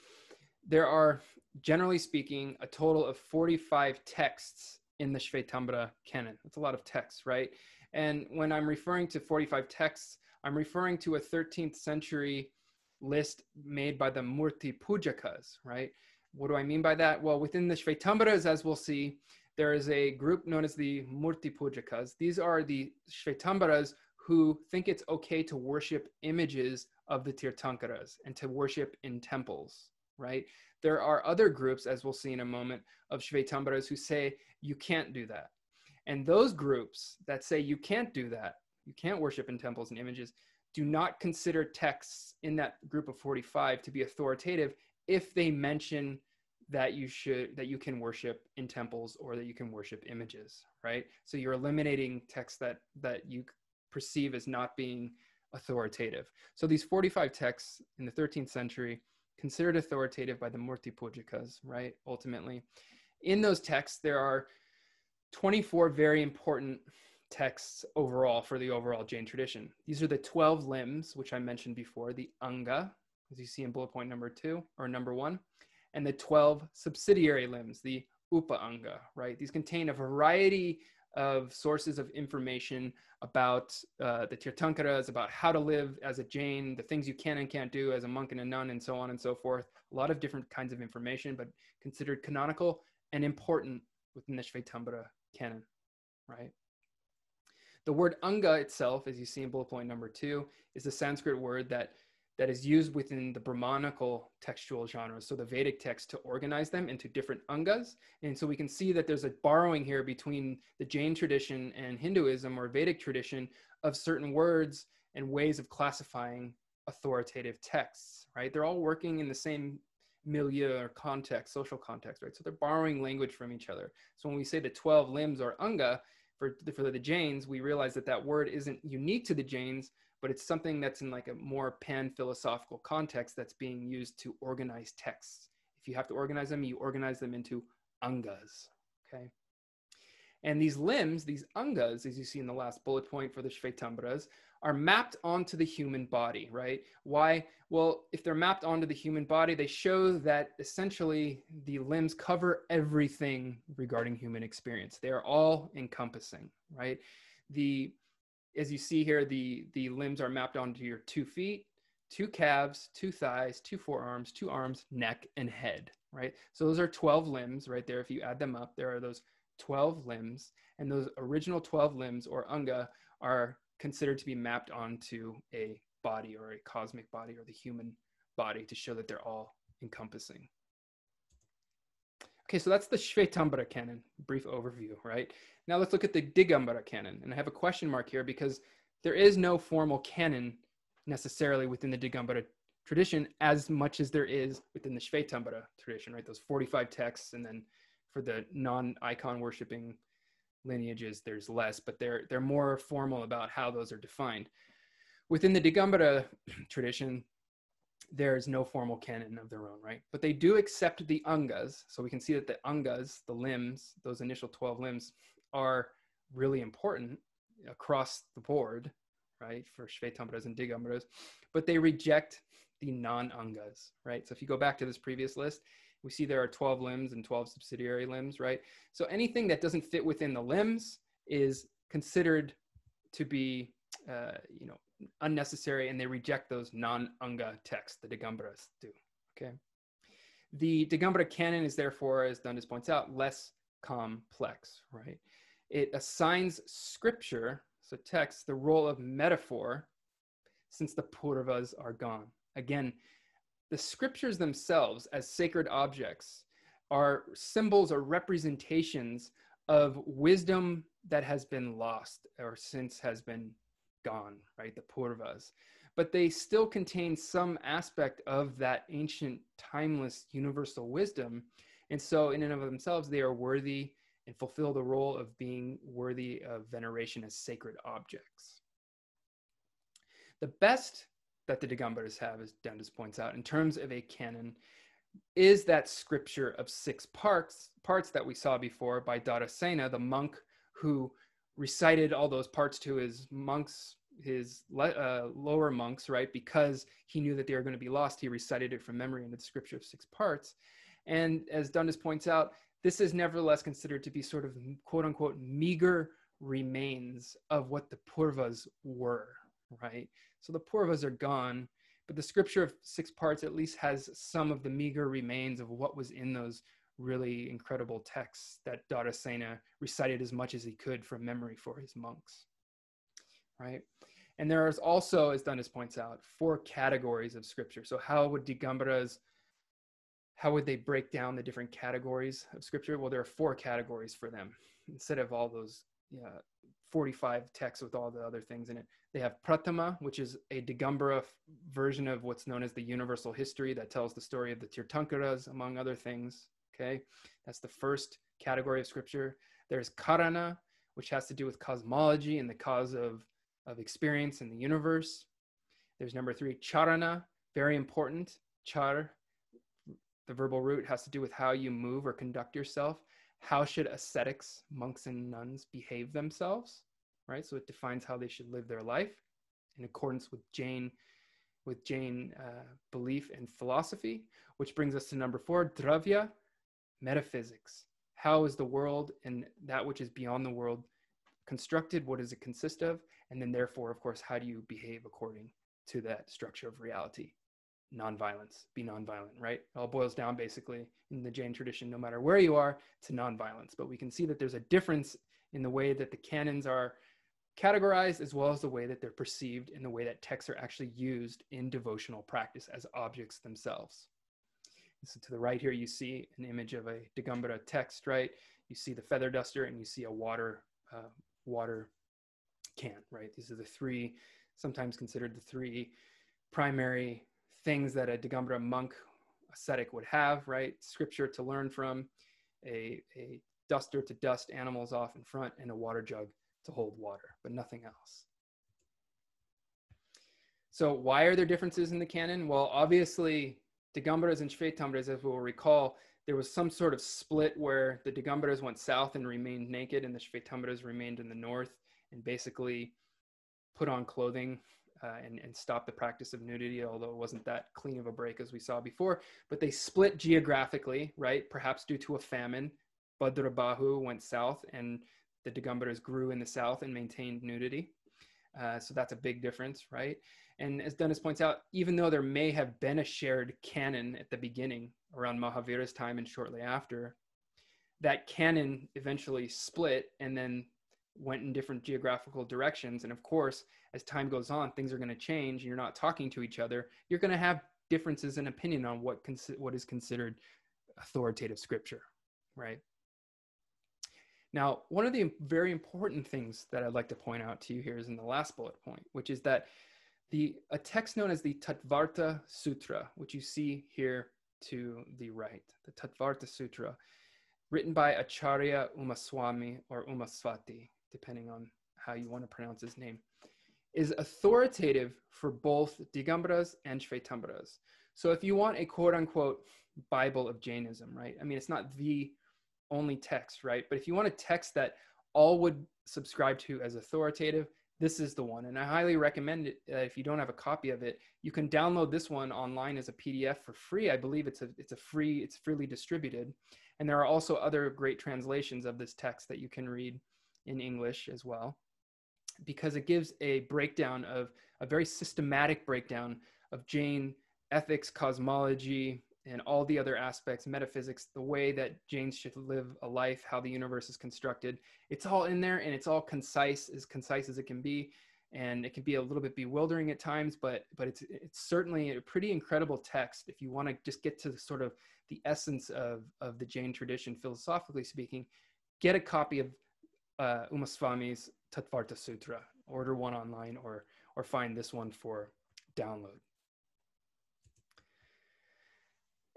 There are, generally speaking, a total of 45 texts in the Shvetambara canon. That's a lot of texts, right? And when I'm referring to 45 texts, I'm referring to a 13th century list made by the Murti Pujakas, right? What do I mean by that? Well, within the Shvetambaras, as we'll see, there is a group known as the Murti Pujakas. These are the Shvetambaras who think it's okay to worship images of the Tirthankaras and to worship in temples, right? There are other groups, as we'll see in a moment, of Shvetambaras who say you can't do that. And those groups that say you can't do that, you can't worship in temples and images, do not consider texts in that group of 45 to be authoritative if they mention that you can worship in temples or that you can worship images, right? So you're eliminating texts that you perceive as not being authoritative. So these 45 texts in the 13th century, considered authoritative by the Murti Pujakas, right? Ultimately, in those texts, there are 24 very important texts overall for the overall Jain tradition. These are the 12 limbs, which I mentioned before, the Anga, as you see in bullet point number 2 or number 1, and the 12 subsidiary limbs, the Upa Anga, right? These contain a variety of sources of information about the Tirthankaras, about how to live as a Jain, the things you can and can't do as a monk and a nun, and so on and so forth. A lot of different kinds of information, but considered canonical and important within the Shvetambara canon, right? The word Anga itself, as you see in bullet point number 2, is a Sanskrit word that is used within the Brahmanical textual genres, so the Vedic text, to organize them into different Angas. And so we can see that there's a borrowing here between the Jain tradition and Hinduism or Vedic tradition of certain words and ways of classifying authoritative texts, right? They're all working in the same milieu or context, social context, right? So they're borrowing language from each other. So when we say the 12 limbs or Anga for the Jains, we realize that word isn't unique to the Jains, but it's something that's in like a more pan-philosophical context that's being used to organize texts. If you have to organize them, you organize them into Angas, okay? And these limbs, these angas, as you see in the last bullet point for the Shvetambaras, are mapped onto the human body, right? Why? Well, if they're mapped onto the human body, they show that essentially the limbs cover everything regarding human experience. They are all encompassing, right? As you see here, the limbs are mapped onto your 2 feet, 2 calves, 2 thighs, 2 forearms, 2 arms, neck, and head, right? So those are 12 limbs right there. If you add them up, there are those 12 limbs, and those original 12 limbs, or anga, are considered to be mapped onto a body, or a cosmic body, or the human body, to show that they're all encompassing. Okay, so that's the Shvetambara canon, brief overview, right? Now let's look at the Digambara canon. And I have a question mark here because there is no formal canon necessarily within the Digambara tradition as much as there is within the Shvetambara tradition, right? Those 45 texts, and then for the non-icon worshiping lineages, there's less, but they're more formal about how those are defined. Within the Digambara tradition, there's no formal canon of their own, right? But they do accept the angas. So we can see that the angas, the limbs, those initial 12 limbs, are really important across the board, right, for Shvetambaras and Digambaras, but they reject the non-angas, right? So if you go back to this previous list, we see there are 12 limbs and 12 subsidiary limbs, right? So anything that doesn't fit within the limbs is considered to be, unnecessary, and they reject those non-anga texts. The Digambaras do, okay? The Digambara canon is therefore, as Dundas points out, less complex, right? It assigns scripture, so text, the role of metaphor, since the Purvas are gone. Again, the scriptures themselves as sacred objects are symbols or representations of wisdom that has been lost or since has been gone, right? The Purvas. But they still contain some aspect of that ancient, timeless, universal wisdom. And so in and of themselves, they are worthy and fulfill the role of being worthy of veneration as sacred objects. The best that the Digambaras have, as Dundas points out, in terms of a canon, is that scripture of 6 parts that we saw before by Darasena, the monk who recited all those parts to his monks, his lower monks, right? Because he knew that they were going to be lost, he recited it from memory into the scripture of 6 parts. And as Dundas points out, this is nevertheless considered to be sort of quote unquote meager remains of what the Purvas were, right? So the Purvas are gone, but the scripture of 6 parts at least has some of the meager remains of what was in those really incredible texts that Darasena recited as much as he could from memory for his monks, right? And there is also, as Dundas points out, 4 categories of scripture. So how would Digambaras, how would they break down the different categories of scripture? Well, there are 4 categories for them. Instead of all those 45 texts with all the other things in it, they have Pratama, which is a Digambara version of what's known as the universal history that tells the story of the Tirthankaras, among other things, okay? That's the first category of scripture. There's Karana, which has to do with cosmology and the cause of experience in the universe. There's number 3, Charana, very important. Char, the verbal root, has to do with how you move or conduct yourself. How should ascetics, monks and nuns, behave themselves, right? So it defines how they should live their life in accordance with Jain belief and philosophy, which brings us to number 4, Dravya, metaphysics. How is the world and that which is beyond the world constructed? What does it consist of? And then therefore, of course, how do you behave according to that structure of reality? Nonviolence, be nonviolent, right? It all boils down basically in the Jain tradition, no matter where you are, to nonviolence. But we can see that there's a difference in the way that the canons are categorized, as well as the way that they're perceived and the way that texts are actually used in devotional practice as objects themselves. So to the right here, you see an image of a Digambara text, right? You see the feather duster and you see a water can, right? These are the 3, sometimes considered the 3 primary things that a Digambara monk ascetic would have, right? Scripture to learn from, a duster to dust animals off in front, and a water jug to hold water, but nothing else. So why are there differences in the canon? Well, obviously, Digambaras and Shvetambaras, as we'll recall, there was some sort of split where the Digambaras went south and remained naked, and the Shvetambaras remained in the north and basically put on clothing and stop the practice of nudity, although it wasn't that clean of a break as we saw before. But they split geographically, right? Perhaps due to a famine. Bhadrabahu went south, and the Digambaras grew in the south and maintained nudity. So that's a big difference, right? And as Dundas points out, even though there may have been a shared canon at the beginning, around Mahavira's time and shortly after, that canon eventually split and then went in different geographical directions. And of course, as time goes on, things are going to change. And you're not talking to each other. You're going to have differences in opinion on what is considered authoritative scripture, right? Now, one of the very important things that I'd like to point out to you here is in the last bullet point, which is that a text known as the Tattvarta Sutra, which you see here to the right, the Tattvarta Sutra, written by Acharya Umaswami or Umaswati, depending on how you want to pronounce his name, is authoritative for both Digambaras and Shvetambaras. So if you want a quote-unquote Bible of Jainism, right? I mean, it's not the only text, right? But if you want a text that all would subscribe to as authoritative, this is the one. And I highly recommend it. If you don't have a copy of it, you can download this one online as a PDF for free. I believe it's freely distributed. And there are also other great translations of this text that you can read in English as well, because it gives a breakdown of a very systematic breakdown of Jain ethics, cosmology, and all the other aspects, metaphysics, the way that Jains should live a life, how the universe is constructed. It's all in there, and it's all concise as it can be. And it can be a little bit bewildering at times, but it's certainly a pretty incredible text if you want to just get to sort of the essence of the Jain tradition, philosophically speaking. Get a copy of Umaswami's Tattvarta Sutra. Order one online or find this one for download.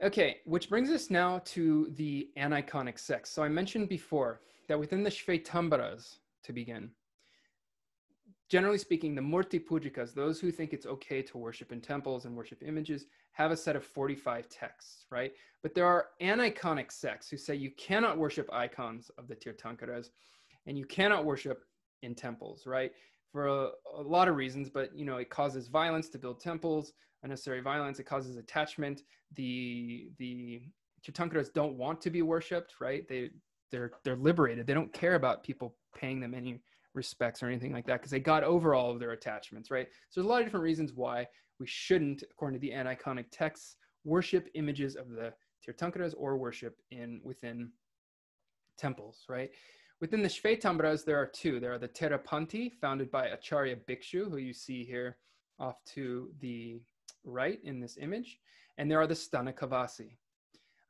Okay, which brings us now to the aniconic sects. So I mentioned before that within the Shvetambaras, to begin, generally speaking, the Murti Pujikas, those who think it's okay to worship in temples and worship images, have a set of 45 texts, right? But there are aniconic sects who say you cannot worship icons of the Tirthankaras and you cannot worship in temples, right? For a lot of reasons, but it causes violence to build temples, unnecessary violence. It causes attachment. The Tirthankaras don't want to be worshipped, right? They're liberated. They don't care about people paying them any respects or anything like that because they got over all of their attachments, right? So there's a lot of different reasons why we shouldn't, according to the aniconic texts, worship images of the Tirthankaras or worship within temples, right? Within the Shvetambaras, there are two. There are the Terapanti, founded by Acharya Bhikshu, who you see here off to the right in this image, and there are the Stanakavasi.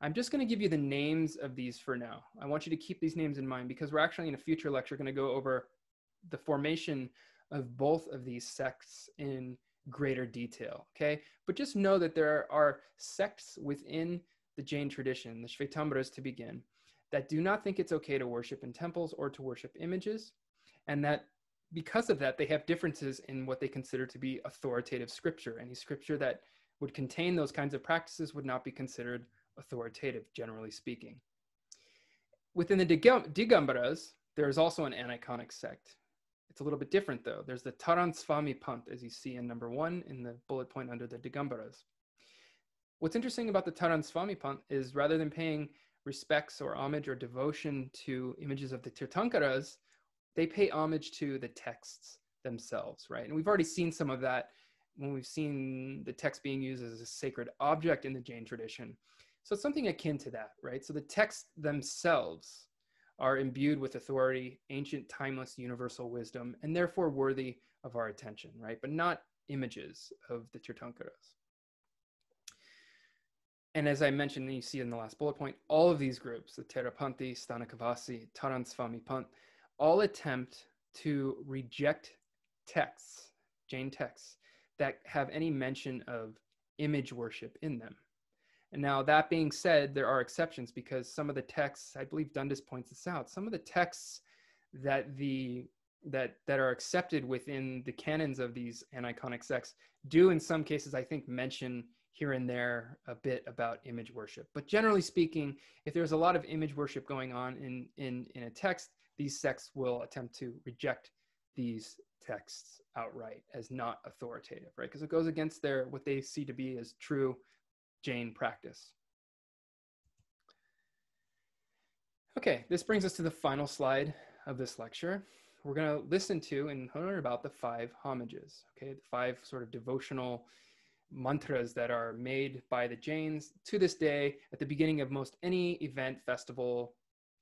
I'm just going to give you the names of these for now. I want you to keep these names in mind because we're actually in a future lecture going to go over the formation of both of these sects in greater detail, okay? But just know that there are sects within the Jain tradition, the Shvetambaras to begin, that do not think it's okay to worship in temples or to worship images, and that because of that, they have differences in what they consider to be authoritative scripture. Any scripture that would contain those kinds of practices would not be considered authoritative, generally speaking. Within the Digambaras, there is also an aniconic sect. It's a little bit different, though. There's the Taransvami Panth, as you see in number 1 in the bullet point under the Digambaras. What's interesting about the Taransvami Panth is rather than paying respects or homage or devotion to images of the Tirthankaras, they pay homage to the texts themselves, right? And we've already seen some of that when we've seen the text being used as a sacred object in the Jain tradition. So it's something akin to that, right? So the texts themselves are imbued with authority, ancient, timeless, universal wisdom, and therefore worthy of our attention, right? But not images of the Tirthankaras. And as I mentioned, and you see in the last bullet point, all of these groups, the Terapanti, Stanakavasi, Taransvami Panth, all attempt to reject texts, Jain texts, that have any mention of image worship in them. And now that being said, there are exceptions because some of the texts, I believe Dundas points this out, some of the texts that are accepted within the canons of these aniconic sects do in some cases, I think, mention here and there a bit about image worship. But generally speaking, if there's a lot of image worship going on in a text, these sects will attempt to reject these texts outright as not authoritative, right? Because it goes against what they see to be as true Jain practice. Okay, this brings us to the final slide of this lecture. We're going to listen to and learn about the 5 homages, okay? The 5 sort of devotional mantras that are made by the Jains to this day at the beginning of most any event, festival,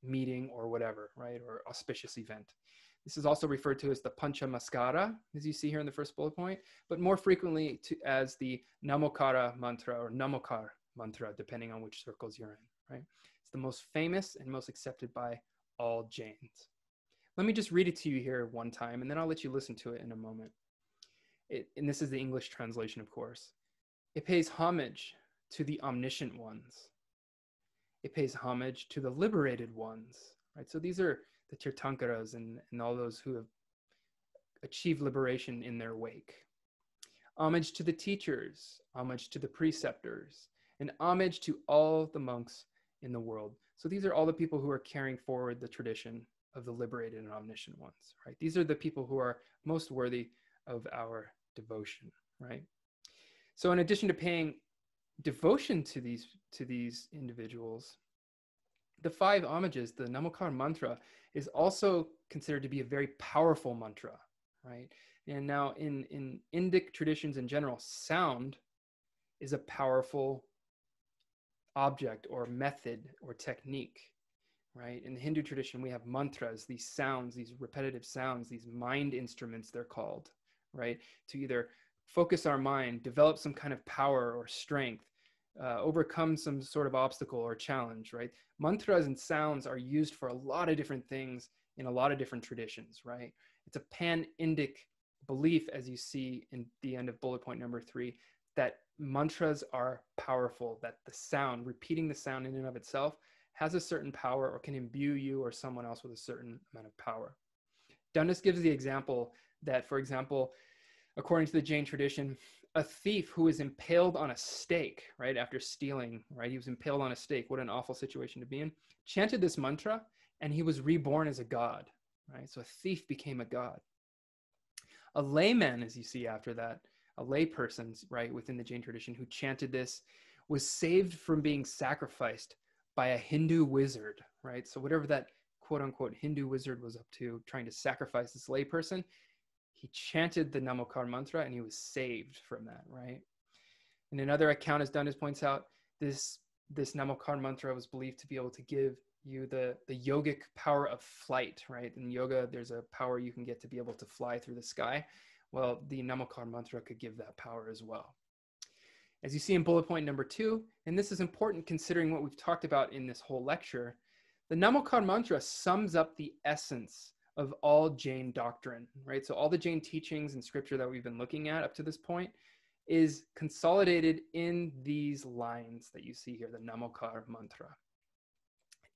meeting, or whatever, right? Or auspicious event. This is also referred to as the Panchamaskara, as you see here in the first bullet point, but more frequently as the Namokara mantra or Namokar mantra, depending on which circles you're in, right? It's the most famous and most accepted by all Jains. Let me just read it to you here one time, and then I'll let you listen to it in a moment. And this is the English translation, of course. It pays homage to the omniscient ones. It pays homage to the liberated ones, right? So these are the Tirthankaras and all those who have achieved liberation in their wake. Homage to the teachers, homage to the preceptors, and homage to all the monks in the world. So these are all the people who are carrying forward the tradition of the liberated and omniscient ones, right? These are the people who are most worthy of our devotion, right? So in addition to paying devotion to these individuals, the 5 homages, the Namokar mantra, is also considered to be a very powerful mantra, right? And now in Indic traditions in general, sound is a powerful object or method or technique, right? In the Hindu tradition, we have mantras, these sounds, these repetitive sounds, these mind instruments, they're called, right? To either focus our mind, develop some kind of power or strength, overcome some sort of obstacle or challenge, right? Mantras and sounds are used for a lot of different things in a lot of different traditions, right? It's a pan-Indic belief, as you see in the end of bullet point number 3, that mantras are powerful, that the sound, repeating the sound in and of itself, has a certain power or can imbue you or someone else with a certain amount of power. Dundas gives the example that, for example, according to the Jain tradition, a thief who is impaled on a stake, right, after stealing, right, he was impaled on a stake, what an awful situation to be in, chanted this mantra, and he was reborn as a god, right? So a thief became a god. A layman, as you see after that, a layperson, right, within the Jain tradition who chanted this was saved from being sacrificed by a Hindu wizard, right? So whatever that quote unquote Hindu wizard was up to, trying to sacrifice this layperson, he chanted the Namokar mantra and he was saved from that, right? In another account, as Dundas points out, this Namokar mantra was believed to be able to give you the yogic power of flight, right? In yoga, there's a power you can get to be able to fly through the sky. Well, the Namokar mantra could give that power as well. As you see in bullet point number 2, and this is important considering what we've talked about in this whole lecture, the Namokar mantra sums up the essence of all Jain doctrine, right? So all the Jain teachings and scripture that we've been looking at up to this point is consolidated in these lines that you see here, the Namokar mantra.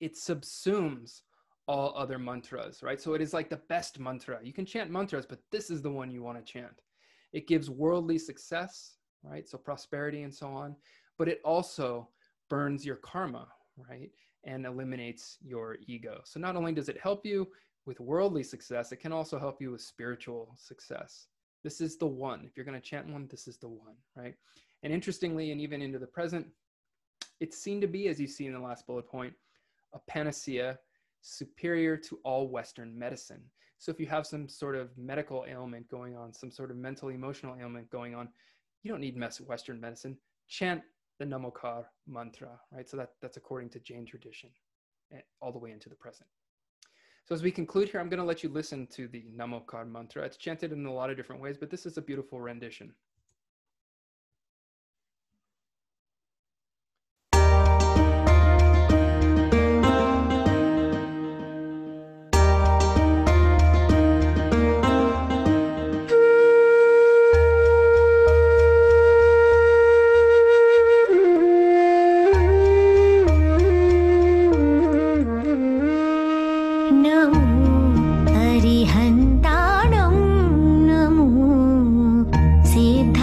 It subsumes all other mantras, right? So it is like the best mantra. You can chant mantras, but this is the one you want to chant. It gives worldly success, right? So prosperity and so on, but it also burns your karma, right? And eliminates your ego. So not only does it help you with worldly success, it can also help you with spiritual success. This is the one. If you're going to chant one, this is the one, right? And interestingly, and even into the present, it's seen to be, as you see in the last bullet point, a panacea superior to all Western medicine. So if you have some sort of medical ailment going on, some sort of mental, emotional ailment going on, you don't need Western medicine. Chant the Namokar mantra, right? So that's according to Jain tradition, all the way into the present. So as we conclude here, I'm going to let you listen to the Namokar mantra. It's chanted in a lot of different ways, but this is a beautiful rendition. सिद्ध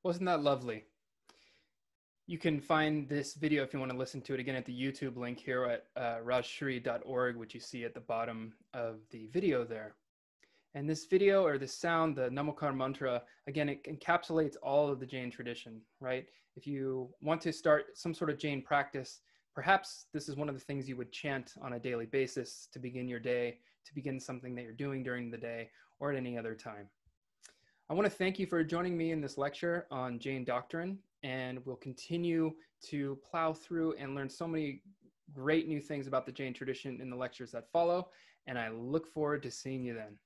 Wasn't that lovely? You can find this video if you want to listen to it again at the YouTube link here at rajshri.org, which you see at the bottom of the video there. And this video, or this sound, the Namokar mantra, again, it encapsulates all of the Jain tradition, right? If you want to start some sort of Jain practice, perhaps this is one of the things you would chant on a daily basis to begin your day, to begin something that you're doing during the day or at any other time. I want to thank you for joining me in this lecture on Jain Doctrine, and we'll continue to plow through and learn so many great new things about the Jain tradition in the lectures that follow, and I look forward to seeing you then.